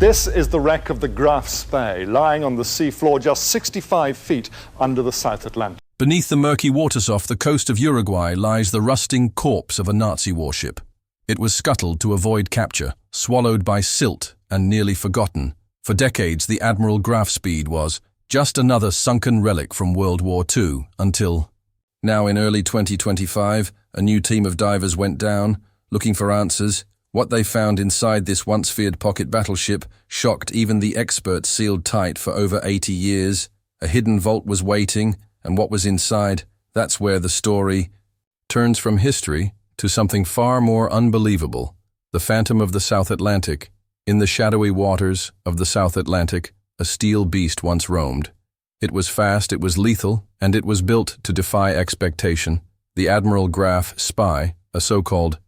This is the wreck of the Graf Spee, lying on the seafloor just 65 feet under the South Atlantic. Beneath the murky waters off the coast of Uruguay lies the rusting corpse of a Nazi warship. It was scuttled to avoid capture, swallowed by silt and nearly forgotten. For decades, the Admiral Graf Spee was just another sunken relic from World War II until... Now in early 2025, a new team of divers went down, looking for answers. What they found inside this once-feared pocket battleship shocked even the experts sealed tight for over 80 years. A hidden vault was waiting, and what was inside, that's where the story turns from history to something far more unbelievable. The Phantom of the South Atlantic. In the shadowy waters of the South Atlantic, a steel beast once roamed. It was fast, it was lethal, and it was built to defy expectation. The Admiral Graf Spee, a so-called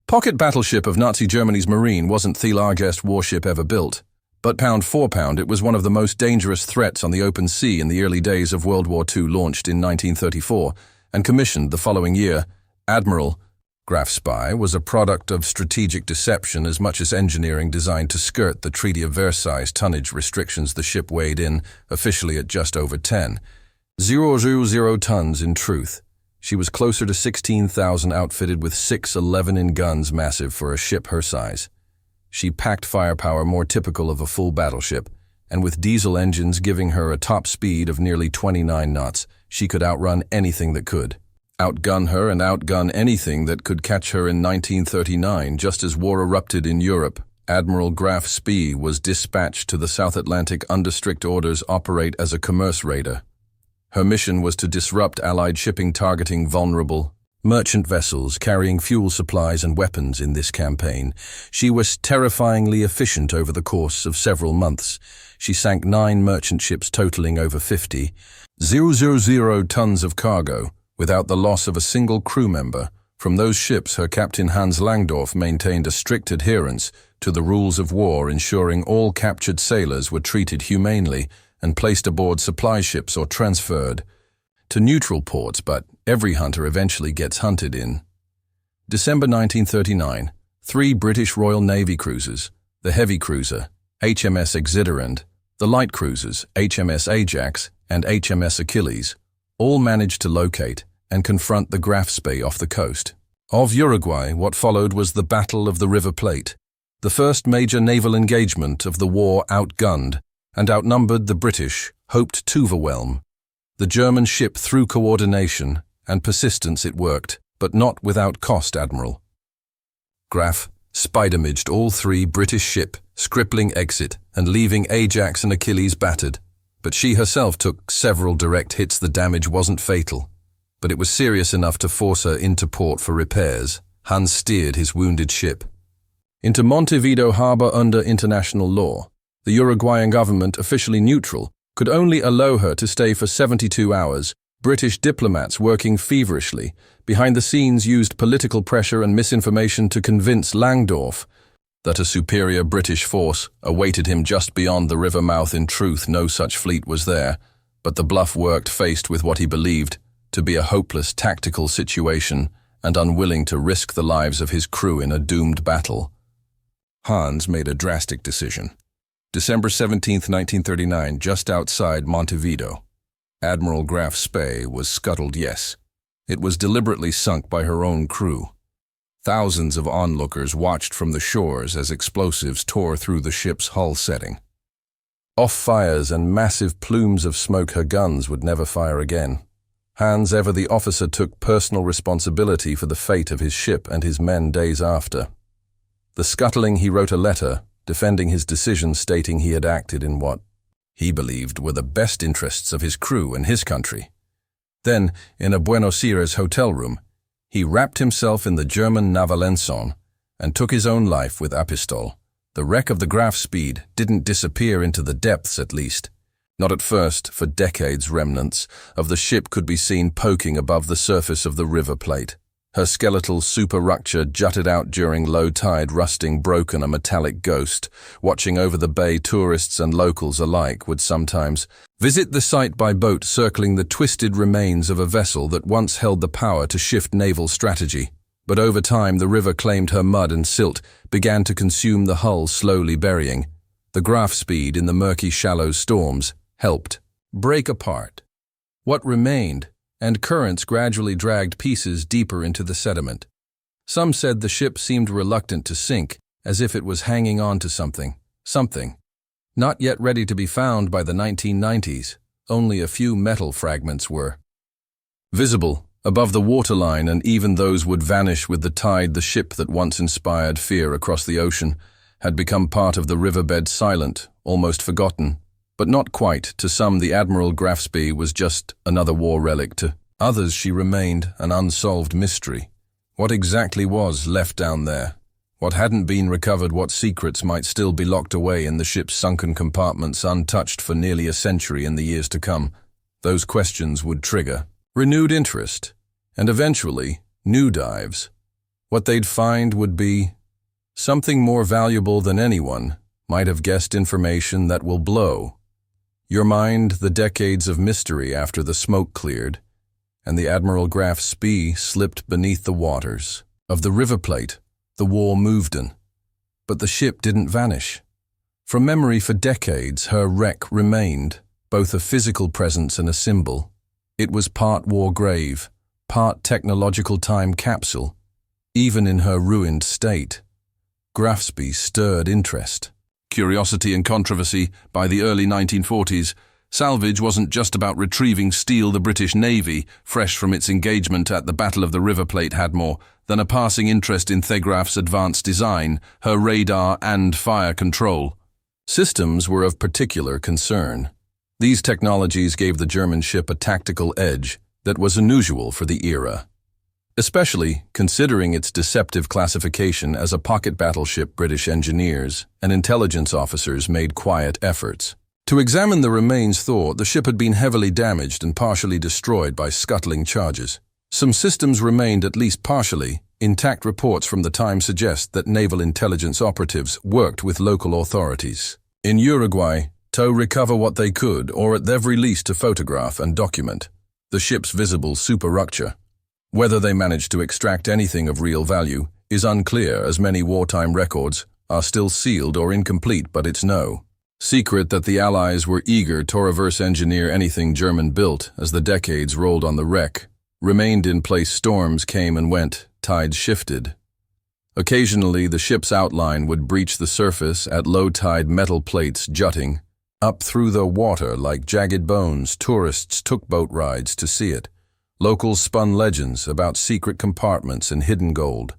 pocket battleship of Nazi Germany's Marine, wasn't the largest warship ever built. But pound for pound, it was one of the most dangerous threats on the open sea in the early days of World War II. Launched in 1934 and commissioned the following year, Admiral Graf Spee was a product of strategic deception as much as engineering designed to skirt the Treaty of Versailles tonnage restrictions. The ship weighed in, officially at just over 10,000 tons in truth. She was closer to 16,000, outfitted with 611 in guns, massive for a ship her size. She packed firepower more typical of a full battleship, and with diesel engines giving her a top speed of nearly 29 knots, she could outrun anything that could. Outgun her and outgun anything that could catch her. In 1939, just as war erupted in Europe, Admiral Graf Spee was dispatched to the South Atlantic under strict orders operate as a commerce raider. Her mission was to disrupt Allied shipping targeting vulnerable merchant vessels carrying fuel supplies and weapons. In this campaign, she was terrifyingly efficient. Over the course of several months, she sank 9 merchant ships totaling over 50,000 tons of cargo, without the loss of a single crew member. From those ships, her captain Hans Langdorf maintained a strict adherence to the rules of war, ensuring all captured sailors were treated humanely and placed aboard supply ships or transferred to neutral ports, but every hunter eventually gets hunted. In December 1939, 3 British Royal Navy cruisers, the heavy cruiser HMS Exeter and the light cruisers HMS Ajax and HMS Achilles, all managed to locate and confront the Graf Spee off the coast of Uruguay. What followed was the Battle of the River Plate, the first major naval engagement of the war. Outgunned and outnumbered, the British hoped to overwhelm the German ship. Through coordination and persistence it worked, but not without cost. Admiral Graf Spee damaged all 3 British ships, crippling exit and leaving Ajax and Achilles battered. But she herself took several direct hits. The damage wasn't fatal, but it was serious enough to force her into port for repairs. Hans steered his wounded ship into Montevideo harbor. Under international law, the Uruguayan government, officially neutral, could only allow her to stay for 72 hours. British diplomats working feverishly behind the scenes used political pressure and misinformation to convince Langdorf that a superior British force awaited him just beyond the river mouth. In truth, no such fleet was there, but the bluff worked. Faced with what he believed to be a hopeless tactical situation and unwilling to risk the lives of his crew in a doomed battle, Hans made a drastic decision. December 17, 1939, just outside Montevideo, Admiral Graf Spee was scuttled. Yes, it was deliberately sunk by her own crew. Thousands of onlookers watched from the shores as explosives tore through the ship's hull setting off fires and massive plumes of smoke. Her guns would never fire again. Hans, ever the officer, took personal responsibility for the fate of his ship and his men. Days after the scuttling, he wrote a letter defending his decision, stating he had acted in what he believed were the best interests of his crew and his country. Then, in a Buenos Aires hotel room, he wrapped himself in the German Navalenson and took his own life with a pistol. The wreck of the Graf Spee didn't disappear into the depths, at least. Not at first. For decades, remnants of the ship could be seen poking above the surface of the River Plate. Her skeletal superstructure jutted out during low tide, rusting, broken, a metallic ghost. Watching over the bay, tourists and locals alike would sometimes visit the site by boat, circling the twisted remains of a vessel that once held the power to shift naval strategy. But over time, the river claimed her. Mud and silt began to consume the hull, slowly burying The graph speed in the murky, shallow storms helped break apart what remained, and currents gradually dragged pieces deeper into the sediment. Some said the ship seemed reluctant to sink, as if it was hanging on to something. Not yet ready to be found by the 1990s, only a few metal fragments were visible above the waterline, and even those would vanish with the tide. The ship that once inspired fear across the ocean had become part of the riverbed, silent, almost forgotten. But not quite. To some, the Admiral Grafspee was just another war relic. To others, she remained an unsolved mystery. What exactly was left down there? What hadn't been recovered? What secrets might still be locked away in the ship's sunken compartments, untouched for nearly a century in the years to come? Those questions would trigger renewed interest, and eventually, new dives. What they'd find would be something more valuable than anyone might have guessed, information that will blow your mind. The decades of mystery after the smoke cleared, and the Admiral Graf Spee slipped beneath the waters of the river plate the war moved in. But the ship didn't vanish. From memory, for decades, her wreck remained, both a physical presence and a symbol. It was part war grave, part technological time capsule. Even in her ruined state, Grafspee stirred interest, curiosity and controversy. By the early 1940s, Salvage wasn't just about retrieving steel. The British Navy, fresh from its engagement at the Battle of the River Plate, had more than a passing interest in Thegraf's advanced design. Her radar and fire control systems were of particular concern. These technologies gave the German ship a tactical edge that was unusual for the era, especially considering its deceptive classification as a pocket battleship. British engineers and intelligence officers made quiet efforts to examine the remains. Thought the ship had been heavily damaged and partially destroyed by scuttling charges. Some systems remained at least partially intact. Reports from the time suggest that naval intelligence operatives worked with local authorities in Uruguay to recover what they could, or at the very least to photograph and document the ship's visible superstructure. Whether they managed to extract anything of real value is unclear, as many wartime records are still sealed or incomplete, but it's no secret that the Allies were eager to reverse engineer anything German built. As the decades rolled on, the wreck remained in place. Storms came and went, tides shifted. Occasionally, the ship's outline would breach the surface at low tide, metal plates jutting up through the water like jagged bones. Tourists took boat rides to see it. Locals spun legends about secret compartments and hidden gold.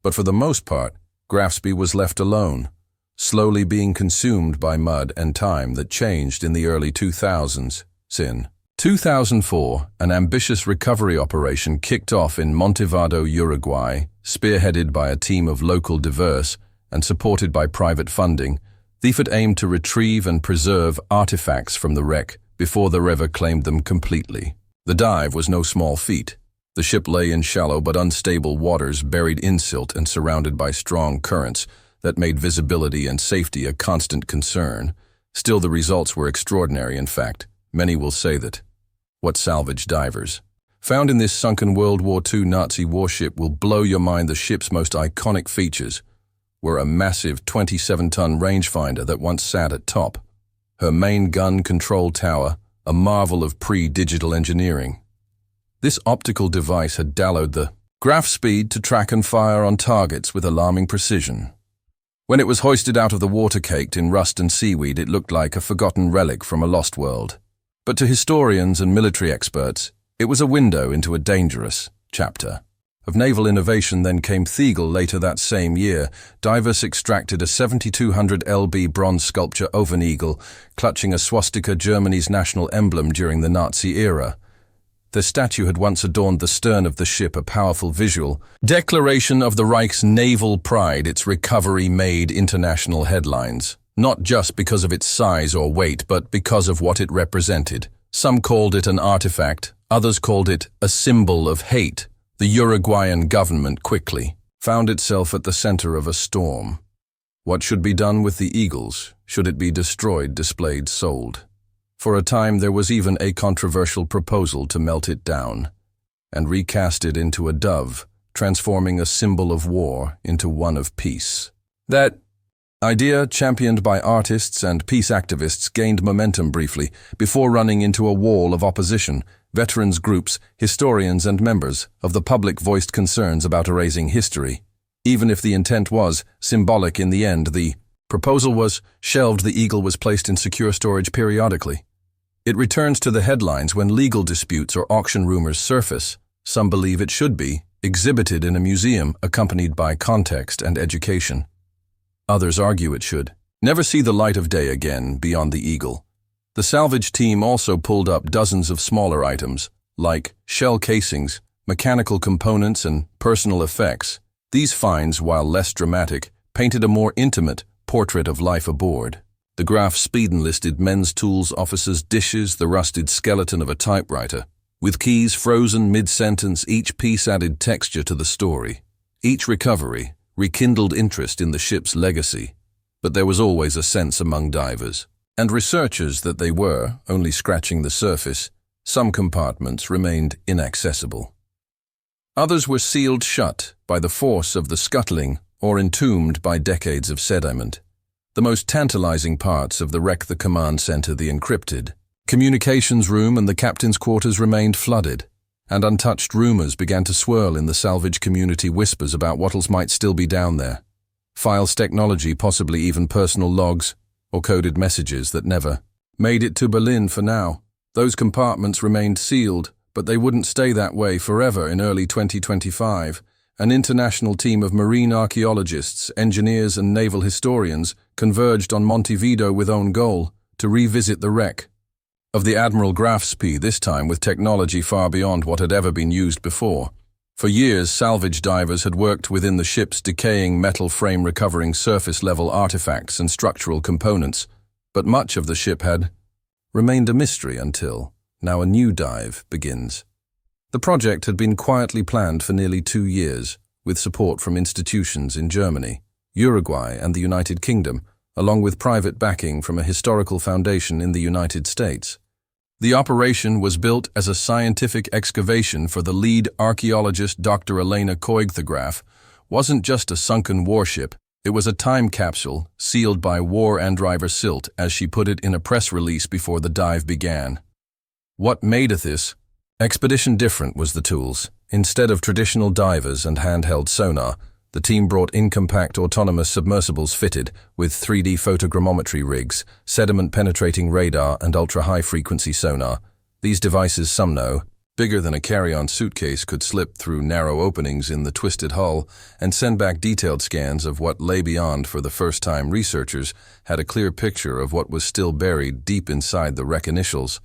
But for the most part, Grafspee was left alone, slowly being consumed by mud and time. That changed in the early 2000s. In 2004, an ambitious recovery operation kicked off in Montevideo, Uruguay, spearheaded by a team of local diverse and supported by private funding. The effort aimed to retrieve and preserve artifacts from the wreck before the river claimed them completely. The dive was no small feat. The ship lay in shallow but unstable waters, buried in silt and surrounded by strong currents that made visibility and safety a constant concern. Still, the results were extraordinary. In fact, many will say that what salvage divers found in this sunken World War II Nazi warship will blow your mind. The ship's most iconic features were a massive 27-ton rangefinder that once sat at top, her main gun control tower, a marvel of pre-digital engineering. This optical device had allowed the Graf speed to track and fire on targets with alarming precision. When it was hoisted out of the water caked in rust and seaweed, it looked like a forgotten relic from a lost world. But to historians and military experts, it was a window into a dangerous chapter of naval innovation. Then came Thiegel. Later that same year, divers extracted a 7200 lb bronze sculpture of an eagle clutching a swastika, Germany's national emblem during the Nazi era. The statue had once adorned the stern of the ship, a powerful visual declaration of the Reich's naval pride. Its recovery made international headlines, not just because of its size or weight, but because of what it represented. Some called it an artifact, others called it a symbol of hate. The Uruguayan government quickly found itself at the center of a storm. What should be done with the eagles? Should it be destroyed, displayed, sold? For a time there was even a controversial proposal to melt it down and recast it into a dove, transforming a symbol of war into one of peace. That Idea, championed by artists and peace activists, gained momentum briefly, before running into a wall of opposition. Veterans groups, historians and members of the public voiced concerns about erasing history. Even if the intent was symbolic in the end, the proposal was shelved. The Eagle was placed in secure storage periodically. It returns to the headlines when legal disputes or auction rumors surface. Some believe it should be exhibited in a museum, accompanied by context and education. Others argue it should never see the light of day again beyond the Eagle. The salvage team also pulled up dozens of smaller items, like shell casings, mechanical components, and personal effects. These finds, while less dramatic, painted a more intimate portrait of life aboard. The graph Speeden listed men's tools, officers' dishes, the rusted skeleton of a typewriter. With keys frozen mid-sentence, each piece added texture to the story. Each recovery rekindled interest in the ship's legacy, but there was always a sense among divers and researchers that they were only scratching the surface. Some compartments remained inaccessible. Others were sealed shut by the force of the scuttling or entombed by decades of sediment. The most tantalizing parts of the wreck, the command center, the encrypted communications room, and the captain's quarters remained flooded, and untouched rumors began to swirl in the salvage community. Whispers about what else might still be down there. Files technology, possibly even personal logs or coded messages that never made it to Berlin. For now, those compartments remained sealed, but they wouldn't stay that way forever. In early 2025, an international team of marine archaeologists, engineers, and naval historians converged on Montevideo with own goal to revisit the wreck of the Admiral Graf Spee, this time with technology far beyond what had ever been used before. For years, salvage divers had worked within the ship's decaying metal frame, recovering surface-level artifacts and structural components, but much of the ship had remained a mystery until now a new dive begins. The project had been quietly planned for nearly 2 years, with support from institutions in Germany, Uruguay, and the United Kingdom, along with private backing from a historical foundation in the United States. The operation was built as a scientific excavation for the lead archaeologist, Dr. Elena Koig. The Graf wasn't just a sunken warship, it was a time capsule sealed by War and Driver Silt, as she put it in a press release before the dive began. What made this expedition different was the tools. Instead of traditional divers and handheld sonar, the team brought in compact autonomous submersibles fitted with 3D photogrammetry rigs, sediment-penetrating radar, and ultra-high-frequency sonar. These devices, some know, bigger than a carry-on suitcase, could slip through narrow openings in the twisted hull and send back detailed scans of what lay beyond. For the first time, researchers had a clear picture of what was still buried deep inside the wreck. Initials,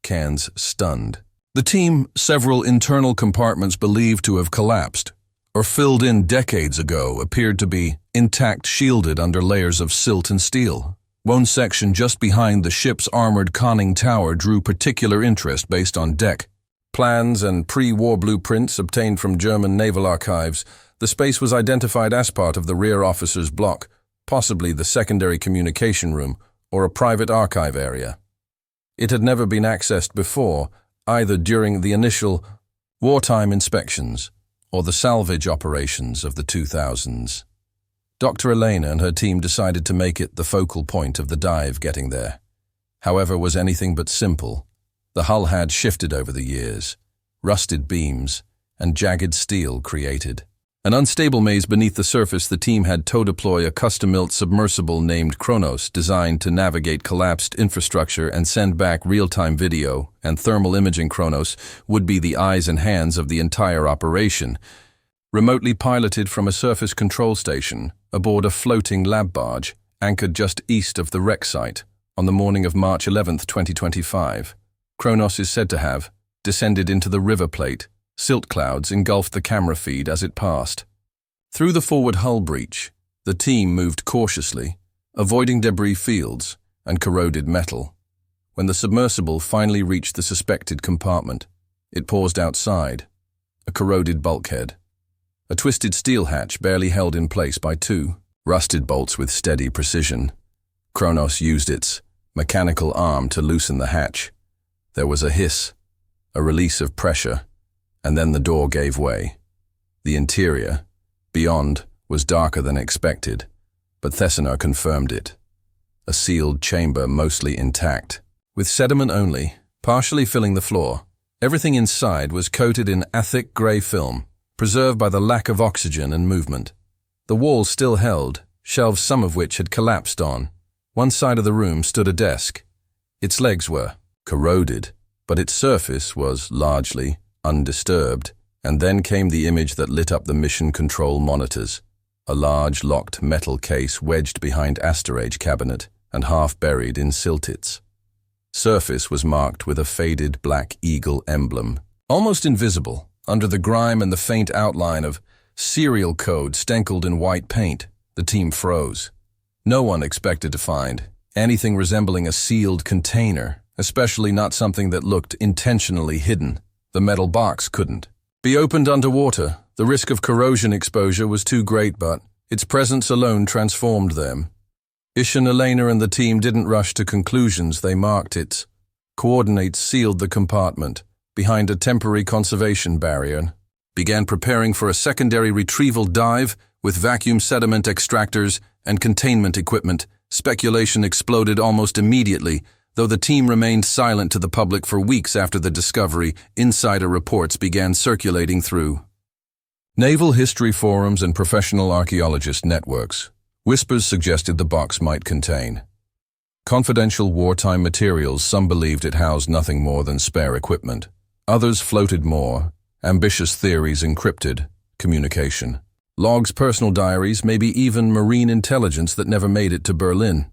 cans, stunned. The team, several internal compartments believed to have collapsed or filled in decades ago, appeared to be intact, shielded under layers of silt and steel. One section just behind the ship's armored conning tower drew particular interest based on deck plans and pre-war blueprints obtained from German naval archives. The space was identified as part of the rear officer's block, possibly the secondary communication room or a private archive area. It had never been accessed before, either during the initial wartime inspections or the salvage operations of the 2000s. Dr. Elena and her team decided to make it the focal point of the dive. Getting there, however, was anything but simple. The hull had shifted over the years. Rusted beams and jagged steel created an unstable maze beneath the surface. The team had to deploy a custom-built submersible named Kronos, designed to navigate collapsed infrastructure and send back real-time video and thermal imaging. Kronos would be the eyes and hands of the entire operation, remotely piloted from a surface control station aboard a floating lab barge anchored just east of the wreck site. On the morning of March 11, 2025, Kronos is said to have descended into the river plate. Silt clouds engulfed the camera feed as it passed. Through the forward hull breach, the team moved cautiously, avoiding debris fields and corroded metal. When the submersible finally reached the suspected compartment, it paused outside, a corroded bulkhead. A twisted steel hatch barely held in place by 2 rusted bolts with steady precision. Kronos used its mechanical arm to loosen the hatch. There was a hiss, a release of pressure, and then the door gave way. The interior, beyond, was darker than expected, but Thessinar confirmed it. A sealed chamber mostly intact, with sediment only, partially filling the floor. Everything inside was coated in a thick grey film, preserved by the lack of oxygen and movement. The walls still held, shelves some of which had collapsed on. One side of the room stood a desk. Its legs were corroded, but its surface was largely undisturbed. And then came the image that lit up the mission control monitors. A large locked metal case wedged behind asterage cabinet and half buried in siltits. Surface was marked with a faded black eagle emblem, almost invisible under the grime and the faint outline of serial code stenkled in white paint. The team froze. No one expected to find anything resembling a sealed container, especially not something that looked intentionally hidden. The metal box couldn't be opened underwater. The risk of corrosion exposure was too great, but its presence alone transformed them. Ishan, Elena and the team didn't rush to conclusions. They marked its coordinates, sealed the compartment behind a temporary conservation barrier, began preparing for a secondary retrieval dive with vacuum sediment extractors and containment equipment. Speculation exploded almost immediately. Though the team remained silent to the public for weeks after the discovery, insider reports began circulating through naval history forums and professional archaeologist networks. Whispers suggested the box might contain confidential wartime materials. Some believed it housed nothing more than spare equipment. Others floated more ambitious theories: encrypted communication, logs, personal diaries, maybe even marine intelligence that never made it to Berlin.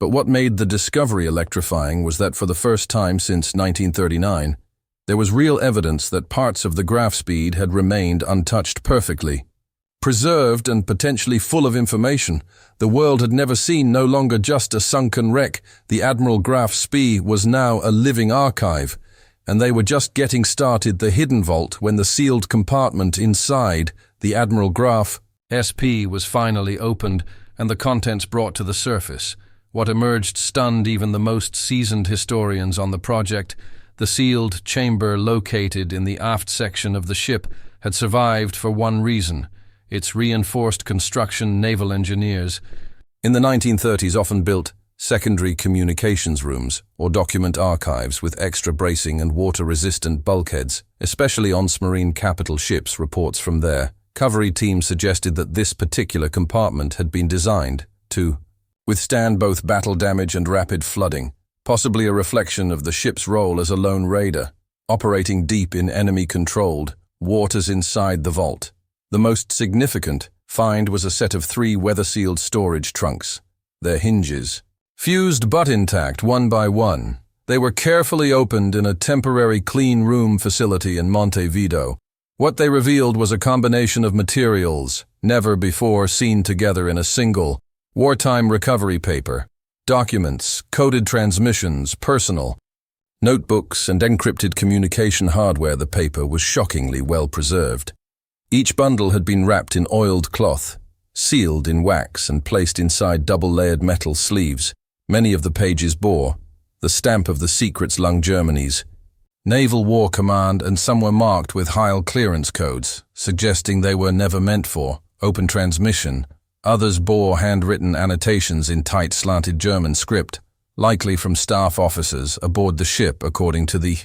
But what made the discovery electrifying was that for the first time since 1939, there was real evidence that parts of the graph speed had remained untouched, perfectly preserved and potentially full of information. The world had never seen, no longer just a sunken wreck. The Admiral Graf Spee was now a living archive, and they were just getting started. The hidden vault, when the sealed compartment inside the Admiral Graf SP was finally opened and the contents brought to the surface. What emerged stunned even the most seasoned historians on the project. The sealed chamber located in the aft section of the ship had survived for one reason: its reinforced construction. Naval engineers in the 1930s often built secondary communications rooms or document archives with extra bracing and water-resistant bulkheads, especially on submarine capital ships. Reports from their recovery team suggested that this particular compartment had been designed to withstand both battle damage and rapid flooding, possibly a reflection of the ship's role as a lone raider, operating deep in enemy-controlled waters inside the vault. The most significant find was a set of 3 weather-sealed storage trunks, their hinges fused but intact one by one. They were carefully opened in a temporary clean room facility in Montevideo. What they revealed was a combination of materials never before seen together in a single wartime recovery paper: documents, coded transmissions, personal notebooks, and encrypted communication hardware. The paper was shockingly well preserved. Each bundle had been wrapped in oiled cloth, sealed in wax, and placed inside double-layered metal sleeves. Many of the pages bore the stamp of the Secrets Lung Germany's Naval War Command, and some were marked with Heil clearance codes, suggesting they were never meant for open transmission. Others bore handwritten annotations in tight, slanted German script, likely from staff officers aboard the ship. According to the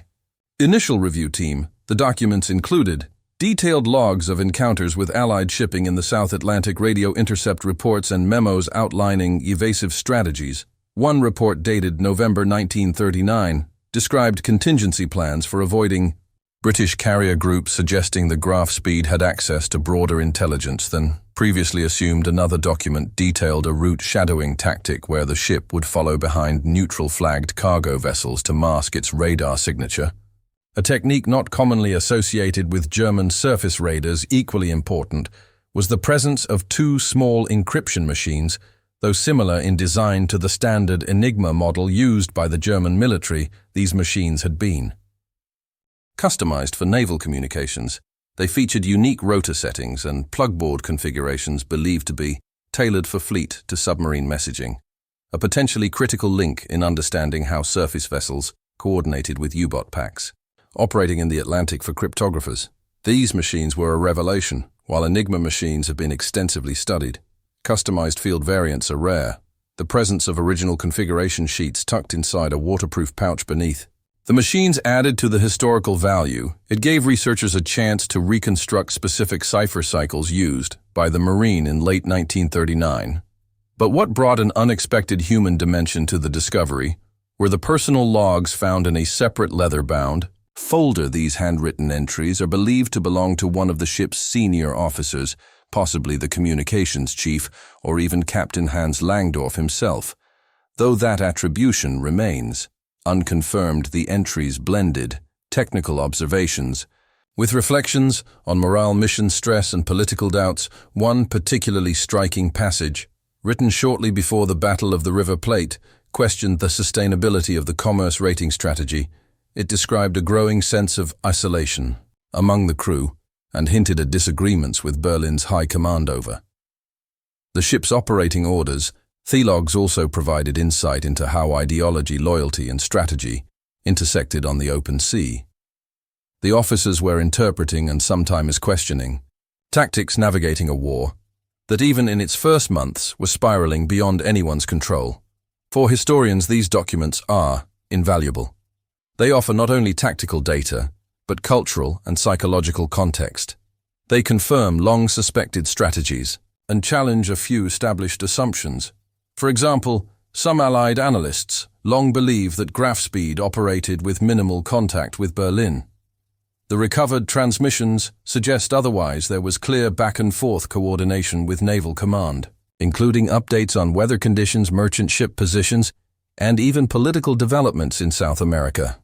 initial review team, the documents included detailed logs of encounters with Allied shipping in the South Atlantic, radio intercept reports, and memos outlining evasive strategies. One report dated November 1939 described contingency plans for avoiding British carrier groups, suggesting the Graf Speed had access to broader intelligence than previously assumed. Another document detailed a route shadowing tactic where the ship would follow behind neutral-flagged cargo vessels to mask its radar signature, a technique not commonly associated with German surface raiders. Equally important was the presence of 2 small encryption machines. Though similar in design to the standard Enigma model used by the German military, these machines had been customized for naval communications. They featured unique rotor settings and plugboard configurations believed to be tailored for fleet to submarine messaging, a potentially critical link in understanding how surface vessels coordinated with U-boat packs operating in the Atlantic for cryptographers. These machines were a revelation. While Enigma machines have been extensively studied, Customized field variants are rare. The presence of original configuration sheets tucked inside a waterproof pouch beneath. The machines added to the historical value. It gave researchers a chance to reconstruct specific cipher cycles used by the Marine in late 1939. But what brought an unexpected human dimension to the discovery were the personal logs found in a separate leather-bound folder. These handwritten entries are believed to belong to one of the ship's senior officers, possibly the communications chief or even Captain Hans Langdorf himself. Though that attribution remains unconfirmed, the entries blended technical observations with reflections on morale, mission stress, and political doubts. One particularly striking passage, written shortly before the Battle of the River Plate, questioned the sustainability of the commerce rating strategy. It described a growing sense of isolation among the crew and hinted at disagreements with Berlin's high command over the ship's operating orders. The logs also provided insight into how ideology, loyalty, and strategy intersected on the open sea. The officers were interpreting and sometimes questioning tactics navigating a war that even in its first months was spiraling beyond anyone's control. For historians, these documents are invaluable. They offer not only tactical data, but cultural and psychological context. They confirm long-suspected strategies and challenge a few established assumptions. For example, some Allied analysts long believed that Graf Speed operated with minimal contact with Berlin. The recovered transmissions suggest otherwise. There was clear back-and-forth coordination with Naval Command, including updates on weather conditions, merchant ship positions, and even political developments in South America.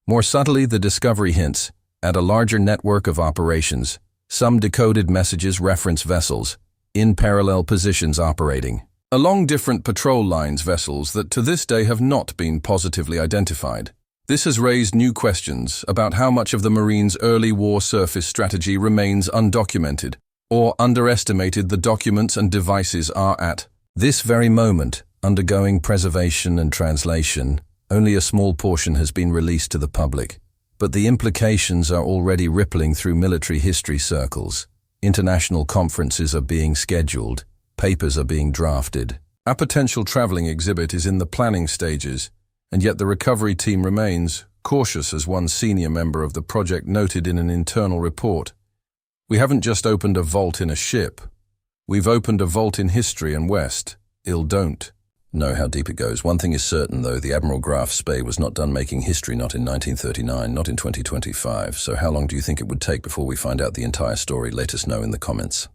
More subtly, the discovery hints at a larger network of operations. Some decoded messages reference vessels in parallel positions operating along different patrol lines, vessels that to this day have not been positively identified. This has raised new questions about how much of the Marines' early war surface strategy remains undocumented or underestimated. The documents and devices are at this very moment undergoing preservation and translation. Only a small portion has been released to the public, but the implications are already rippling through military history circles. International conferences are being scheduled, papers are being drafted. A potential traveling exhibit is in the planning stages, and yet the recovery team remains cautious, as one senior member of the project noted in an internal report. We haven't just opened a vault in a ship. We've opened a vault in history, and West don't know how deep it goes. One thing is certain, though, the Admiral Graf Spee was not done making history, not in 1939, not in 2025. So how long do you think it would take before we find out the entire story? Let us know in the comments.